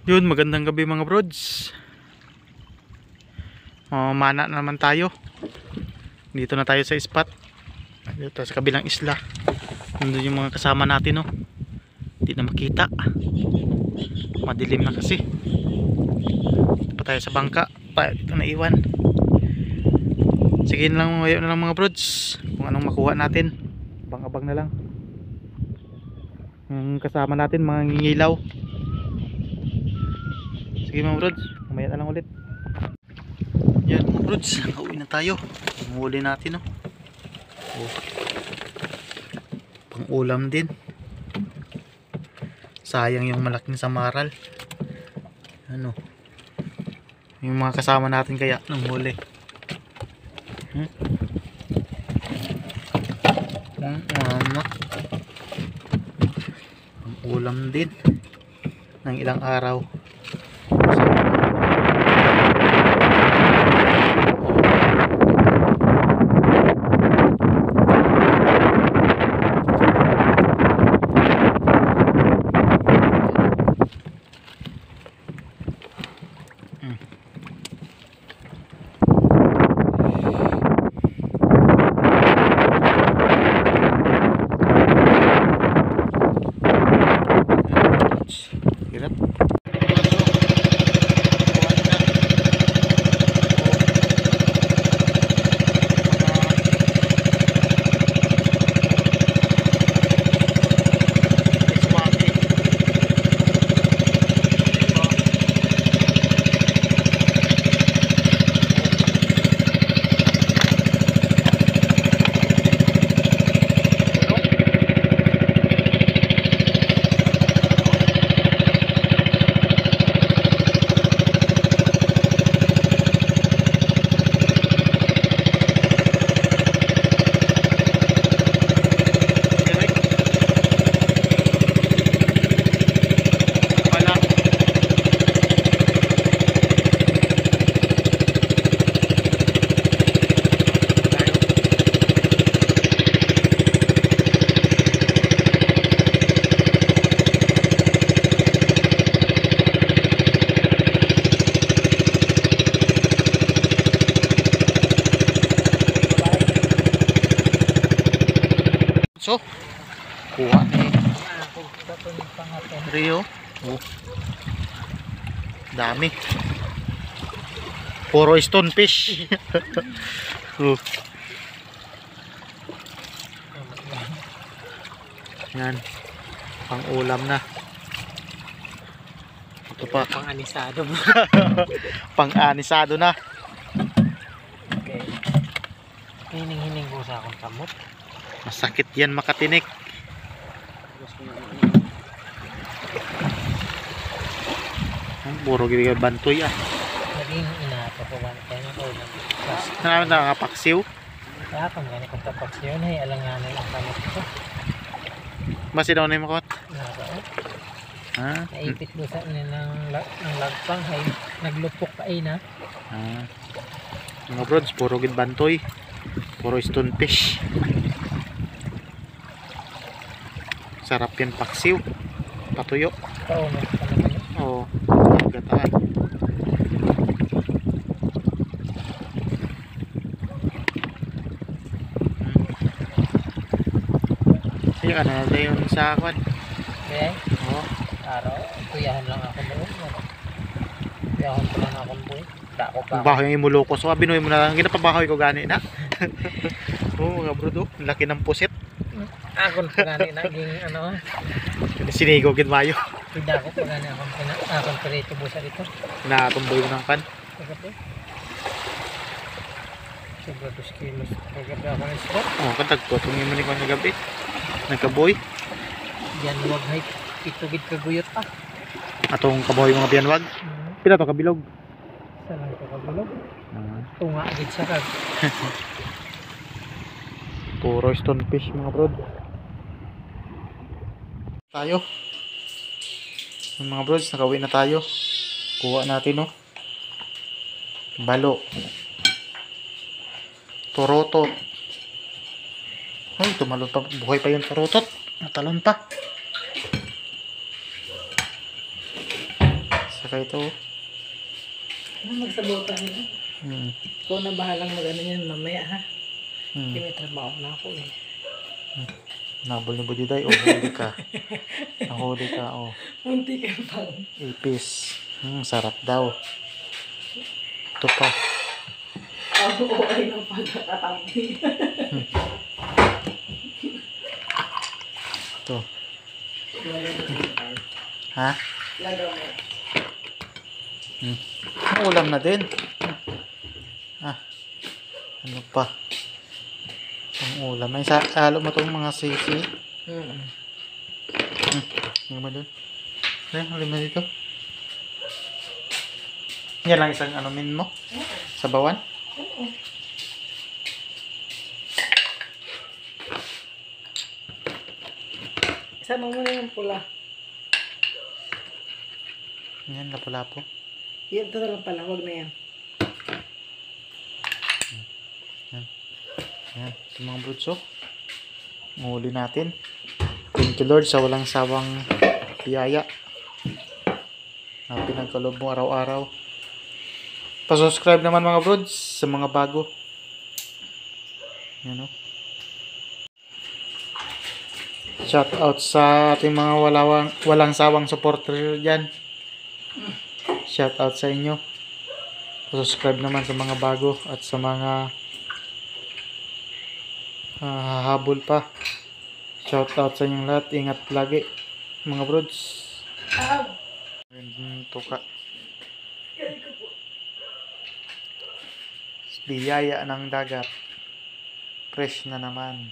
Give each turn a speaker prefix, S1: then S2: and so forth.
S1: Yun, magandang gabi mga brods. Mana na naman tayo. Dito na tayo sa spot. Dito sa kabilang isla. Nandun yung mga kasama natin, no. Hindi na makita. Madilim na kasi. Dito pa tayo sa bangka. Dito na iwan. Sige lang ngayon na lang mga brods. Kung anong makuha natin. Abang-abang na lang. Yung kasama natin mga ngingilaw. Sige mga brods, mamaya na lang ulit. Yan mga brods, nakauwi na tayo. Panghuli natin, no. Pang ulam din. Sayang yung malaking samaral. Ano, yung mga kasama natin kaya nang huli. Mama, pang ulam din ng ilang araw. So, kuha ni Rio. Dami. Puro stonefish. Yan. Pang ulam na. Ito pa.
S2: Pang anisado mo.
S1: Pang anisado na.
S2: Okay. Hining-hining ko sa akong kamot.
S1: Masakit yan makatinik. Puro gini bantoy ah.
S2: Naging inapapawan kaya na ko ng plus.
S1: Namin nakakapaksiw.
S2: Kaya kung gani kong tapaksyon ay alanganan ang kamot ko.
S1: Basi daw na yung makot. Ha?
S2: Naipit ko sa ng lagpang ay naglupok pa ay na.
S1: Mga brods, puro gid bantoy. Puro stonefish. Sarap yan paksiw. Patuyo.
S2: Paunod pa naman yun.
S1: Oo. Gataan. Sige ka na na yung sa akin.
S2: Okay?
S1: Oo.
S2: Araw, kuyahan lang ako doon. Kuyahan ko lang akong buhay. Dako pa ako.
S1: Bahoy yung imulokos. So, binuhay mo na lang. Ginapabahoy ko gani na. Oo mga bro. Laki ng pusit.
S2: Akon pa gani naging ano.
S1: Sinigo gid mayo.
S2: Pida ko pa gani akong perito busa dito.
S1: Natumboy mo ng pan.
S2: Kagabi. Sobra 2 kilos. Kagabi ako ng spot.
S1: Oo, katagpo. Tungin mo ni kong nagabi. Nagkaboy.
S2: Yan wag hay itugid kaguyot pa.
S1: Atong kaboy mga biyanwag. Pila to kabilog.
S2: Sa lang ko kagulog. Tunga agad siya kag.
S1: Puro stonefish mga bro. Tayo. Mga brods, nakauwi na tayo. Kuha natin, no. Balo. Torotot. Ay, tumalon pa. Buhay pa yung torotot. Natalon pa. Saka ito.
S2: Magsabutan nila.
S1: Hmm.
S2: Ikaw na bahalang mag-ano yan mamaya ha.
S1: Hmm.
S2: May trabaho na ako eh.
S1: Nabol ni Budiday. Oh, huli ka. Nahuli ka. Oh.
S2: Munti ka pang.
S1: Ipis. Sarap daw. Ito pa.
S2: Ako ay ng pagkakatampi.
S1: Ito. Ha?
S2: Lagaw mo.
S1: Ulam na din. Ano pa? Ang ulam. May halo mo itong mga sisi. Ano ba doon? Ano lima dito? Yan lang isang anumin mo? Sabawan?
S2: Oo. Sama mo na yung pula.
S1: Yan, lapo-lapo.
S2: Yan, ito na lang pala. Huwag na yan.
S1: Yan, ito mga brutso. Nguli natin. Thank you Lord sa walang sawang biyaya na pinagkaloob mo araw-araw. Pa-subscribe naman mga brods sa mga bago. Yan o. Shout out sa ating mga walang sawang supporter dyan. Shout out sa inyo. Pa-subscribe naman sa mga bago at sa mga hahabol pa. Shout out sa inyong lahat. Ingat lagi mga brods. Tuka. Biyaya ng dagat. Fresh na naman.